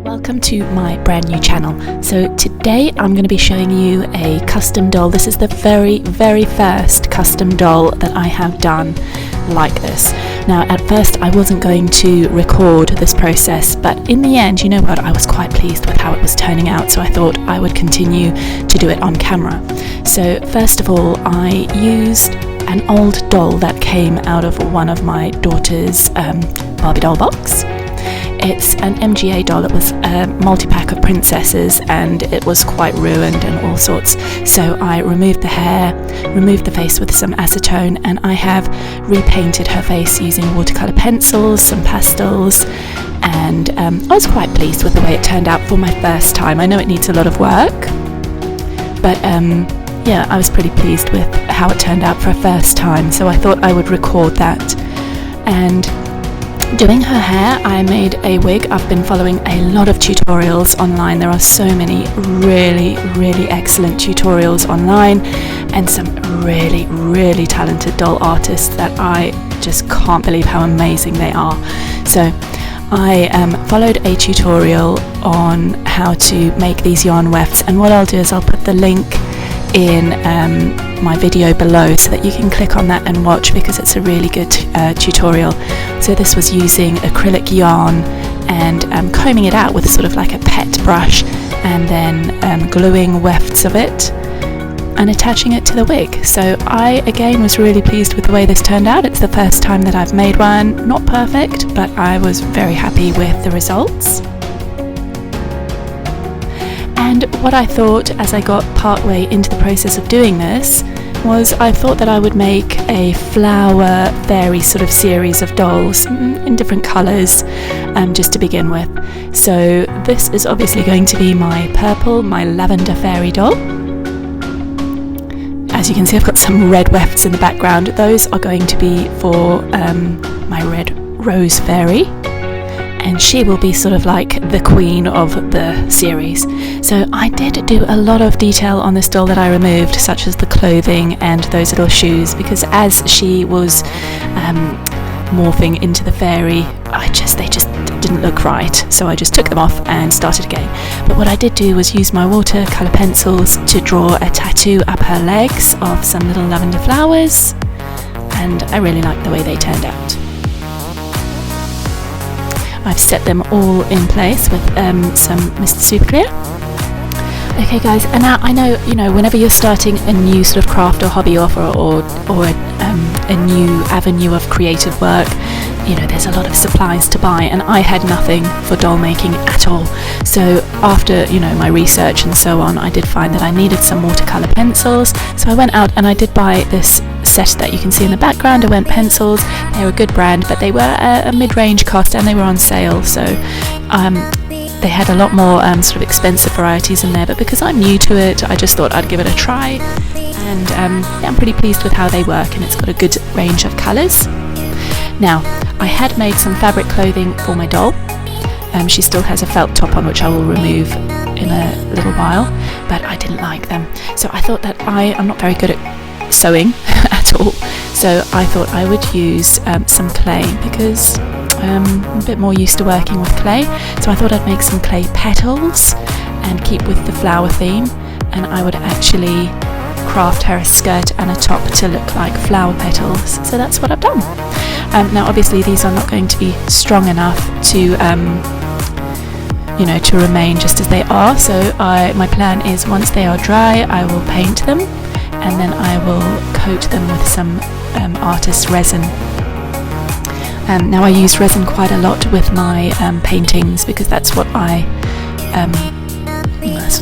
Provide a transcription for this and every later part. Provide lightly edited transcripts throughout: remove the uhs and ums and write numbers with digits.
Welcome to my brand new channel. So today I'm going to be showing you a custom doll. This is the very first custom doll that I have done like this. Now at first I wasn't going to record this process, but in the end, you know what, I was quite pleased with how it was turning out, so I thought I would continue to do it on camera. So first of all, I used an old doll that came out of one of my daughter's Barbie doll box. It's an MGA doll. It was a multi-pack of princesses and it was quite ruined and all sorts. So I removed the hair, removed the face with some acetone, and I have repainted her face using watercolour pencils, some pastels, and I was quite pleased with the way it turned out for my first time. I know it needs a lot of work, but yeah, I was pretty pleased with how it turned out for a first time, so I thought I would record that. And doing her hair, I made a wig. I've been following a lot of tutorials online. There are so many really excellent tutorials online, and some really talented doll artists that I just can't believe how amazing they are. So I followed a tutorial on how to make these yarn wefts, and what I'll do is I'll put the link in my video below so that you can click on that and watch, because it's a really good tutorial. So this was using acrylic yarn and combing it out with sort of like a pet brush, and then gluing wefts of it and attaching it to the wig. So I again was really pleased with the way this turned out. It's the first time that I've made one. Not perfect, but I was very happy with the results. And what I thought as I got partway into the process of doing this was I thought that I would make a flower fairy sort of series of dolls in different colours, just to begin with. So this is obviously going to be my purple, my lavender fairy doll. As you can see, I've got some red wefts in the background. Those are going to be for my red rose fairy, and she will be sort of like the queen of the series. So I did do a lot of detail on this doll that I removed, such as the clothing and those little shoes, because as she was morphing into the fairy, they just didn't look right, so I just took them off and started again. But what I did do was use my watercolour pencils to draw a tattoo up her legs of some little lavender flowers, and I really liked the way they turned out. I've set them all in place with some Mr. Super Clear. Okay guys, and now I know, you know, whenever you're starting a new sort of craft or hobby off, or a new avenue of creative work, you know, there's a lot of supplies to buy, and I had nothing for doll making at all. So after, you know, my research and so on, I did find that I needed some watercolour pencils. So I went out and I did buy this set that you can see in the background. I went pencils. They're a good brand, but they were a mid-range cost and they were on sale. So they had a lot more sort of expensive varieties in there, but because I'm new to it, I just thought I'd give it a try. And yeah, I'm pretty pleased with how they work, and it's got a good range of colours. Now, I had made some fabric clothing for my doll. She still has a felt top on, which I will remove in a little while, but I didn't like them. So I thought that I'm not very good at sewing at all, so I thought I would use some clay, because I'm a bit more used to working with clay. So I thought I'd make some clay petals and keep with the flower theme, and I would actually craft her a skirt and a top to look like flower petals. So that's what I've done. Now obviously these are not going to be strong enough to you know, to remain just as they are, so my plan is once they are dry I will paint them, and then I will coat them with some artist resin. Now I use resin quite a lot with my paintings, because that's what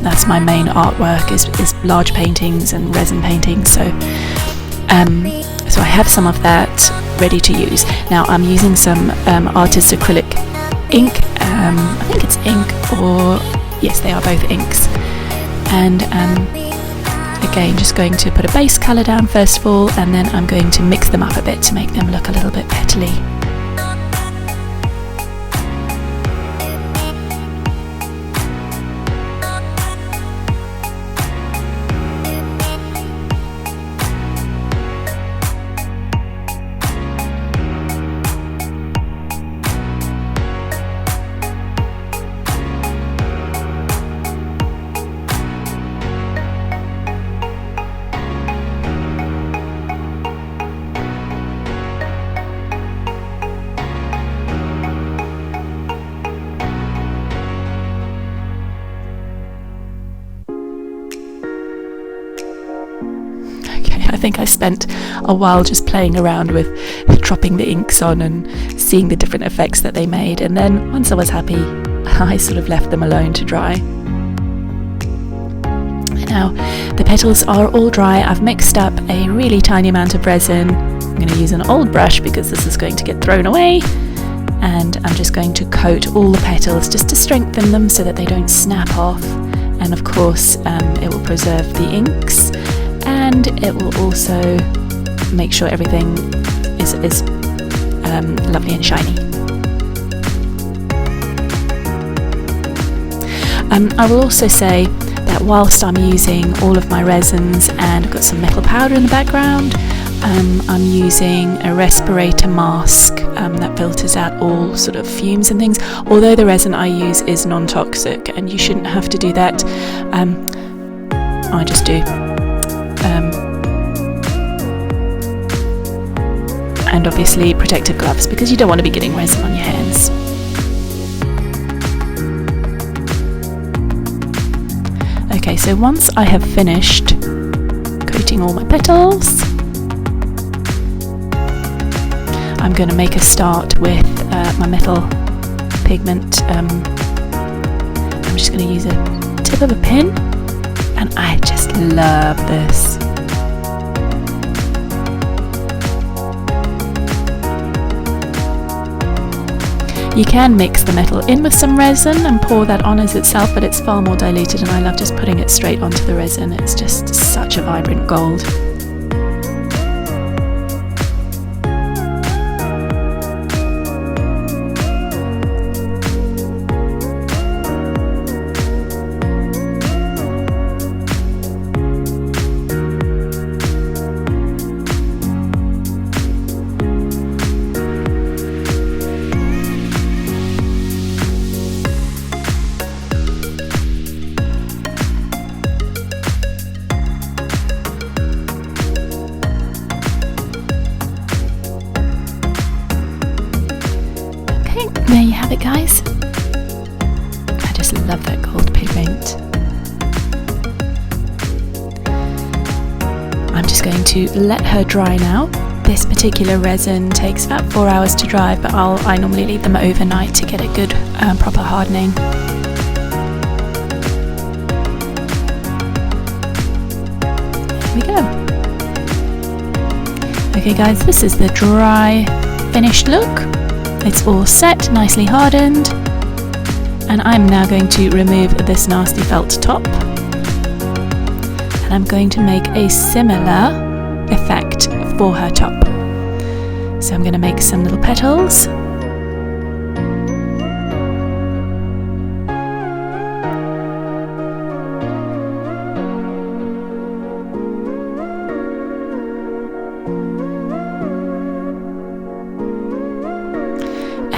that's my main artwork is large paintings and resin paintings. So so I have some of that ready to use. Now I'm using some artist acrylic ink. I think it's ink, or yes, they are both inks. And again, just going to put a base colour down first of all, and then I'm going to mix them up a bit to make them look a little bit petally. think I spent a while just playing around with dropping the inks on and seeing the different effects that they made, and then once I was happy, I sort of left them alone to dry. Now the petals are all dry. I've mixed up a really tiny amount of resin. I'm going to use an old brush because this is going to get thrown away, and I'm just going to coat all the petals just to strengthen them so that they don't snap off, and of course it will preserve the inks, and it will also make sure everything is lovely and shiny. I will also say that whilst I'm using all of my resins and I've got some metal powder in the background, I'm using a respirator mask that filters out all sort of fumes and things, although the resin I use is non-toxic and you shouldn't have to do that. I just do. And obviously protective gloves, because you don't want to be getting resin on your hands. Okay, so once I have finished coating all my petals, I'm going to make a start with my metal pigment. I'm just going to use a tip of a pin, and I just love this. You can mix the metal in with some resin and pour that on as itself, but it's far more diluted, and I love just putting it straight onto the resin. It's just such a vibrant gold. There you have it, guys. I just love that gold pigment. I'm just going to let her dry now. This particular resin takes about 4 hours to dry, but I normally leave them overnight to get a good proper hardening. There we go. Okay guys, this is the dry finished look. It's all set, nicely hardened, and I'm now going to remove this nasty felt top, and I'm going to make a similar effect for her top. So I'm going to make some little petals.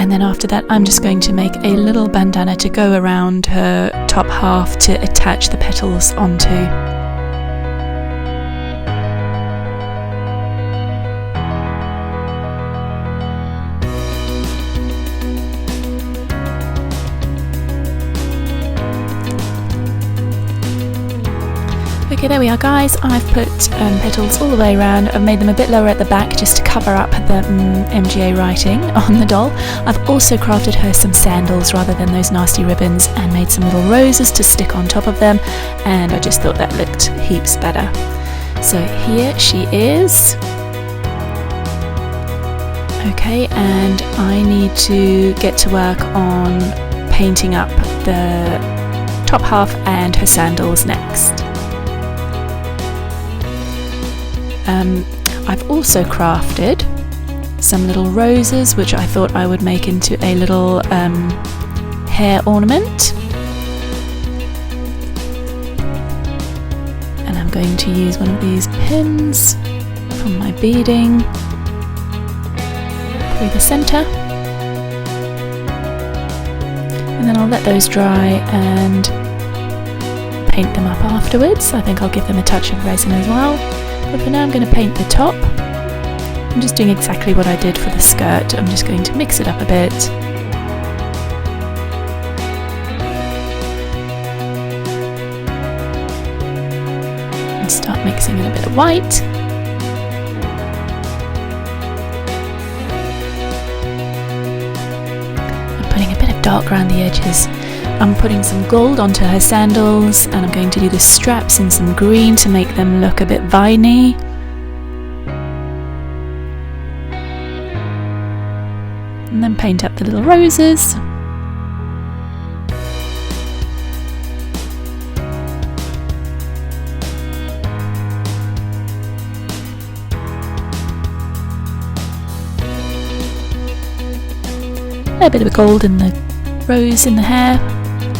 And then after that, I'm just going to make a little bandana to go around her top half to attach the petals onto. Okay, there we are guys. I've put petals all the way around. I've made them a bit lower at the back just to cover up the MGA writing on the doll. I've also crafted her some sandals rather than those nasty ribbons, and made some little roses to stick on top of them, and I just thought that looked heaps better. So here she is. Okay, and I need to get to work on painting up the top half and her sandals next. I've also crafted some little roses, which I thought I would make into a little hair ornament. And I'm going to use one of these pins from my beading through the centre. And then I'll let those dry and paint them up afterwards. I think I'll give them a touch of resin as well. But for now I'm going to paint the top. I'm just doing exactly what I did for the skirt. I'm just going to mix it up a bit. And start mixing in a bit of white. dark around the edges. I'm putting some gold onto her sandals, and I'm going to do the straps in some green to make them look a bit viney. And then paint up the little roses. A bit of gold in the rose in the hair,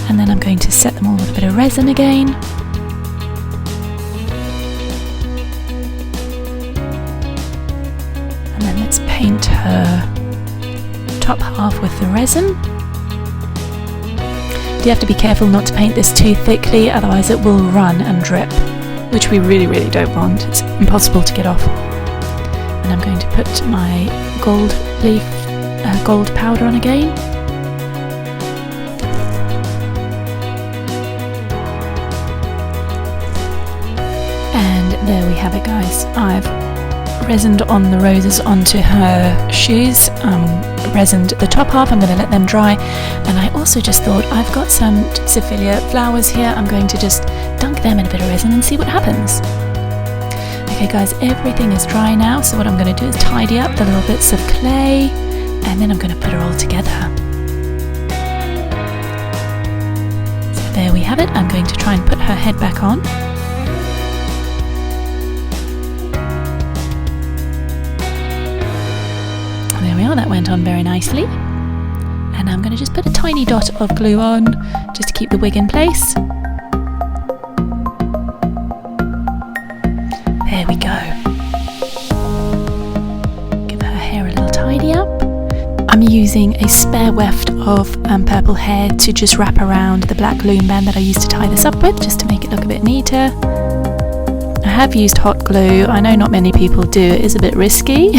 and then I'm going to set them all with a bit of resin again. And then let's paint her top half with the resin. You have to be careful not to paint this too thickly, otherwise it will run and drip, which we really don't want. It's impossible to get off. And I'm going to put my gold leaf gold powder on again. And there we have it, guys. I've resined on the roses onto her shoes, resined the top half. I'm going to let them dry, and I also just thought I've got some Zephylia flowers here. I'm going to just dunk them in a bit of resin and see what happens. Okay guys, everything is dry now, so what I'm going to do is tidy up the little bits of clay, and then I'm going to put her all together. So there we have it. I'm going to try and put her head back on. There we are, that went on very nicely. And I'm going to just put a tiny dot of glue on just to keep the wig in place. There we go. Give her hair a little tidy up. I'm using a spare weft of purple hair to just wrap around the black loom band that I used to tie this up with, just to make it look a bit neater. I have used hot glue. I know not many people do. It is a bit risky.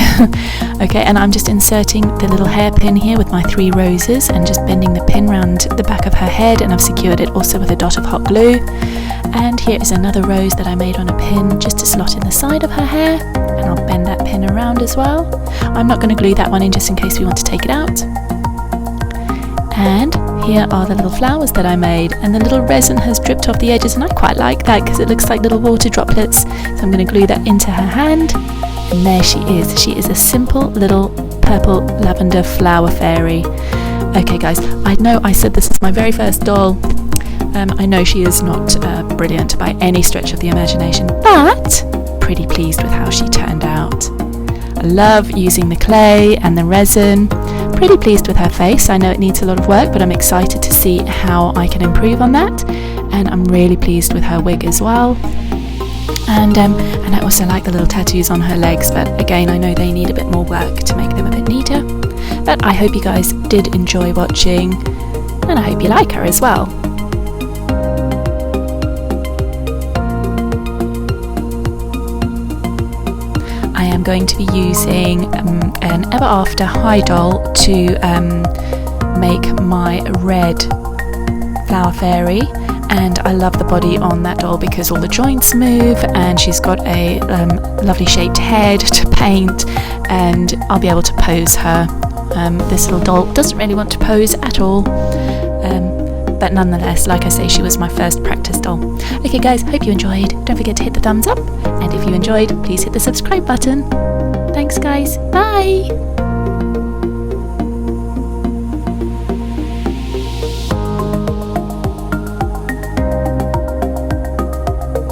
Okay, and I'm just inserting the little hairpin here with my 3 roses and just bending the pin round the back of her head, and I've secured it also with a dot of hot glue. And here is another rose that I made on a pin just to slot in the side of her hair, and I'll bend that pin around as well. I'm not going to glue that one in just in case we want to take it out. And here are the little flowers that I made, and the little resin has dripped off the edges, and I quite like that because it looks like little water droplets. So I'm going to glue that into her hand, and there she is. She is a simple little purple lavender flower fairy. Okay guys, I know I said this is my very first doll. I know she is not brilliant by any stretch of the imagination, but pretty pleased with how she turned out. I love using the clay and the resin. Pretty pleased with her face. I know it needs a lot of work, but I'm excited to see how I can improve on that. And I'm really pleased with her wig as well. And I also like the little tattoos on her legs, but again, I know they need a bit more work to make them a bit neater. But I hope you guys did enjoy watching, and I hope you like her as well. I am going to be using an Ever After High doll to make my red flower fairy, and I love the body on that doll because all the joints move, and she's got a lovely shaped head to paint, and I'll be able to pose her. This little doll doesn't really want to pose at all, but nonetheless, like I say, she was my first practice doll. Okay guys, hope you enjoyed. Don't forget to hit the thumbs up, and if you enjoyed, please hit the subscribe button. Thanks guys, bye!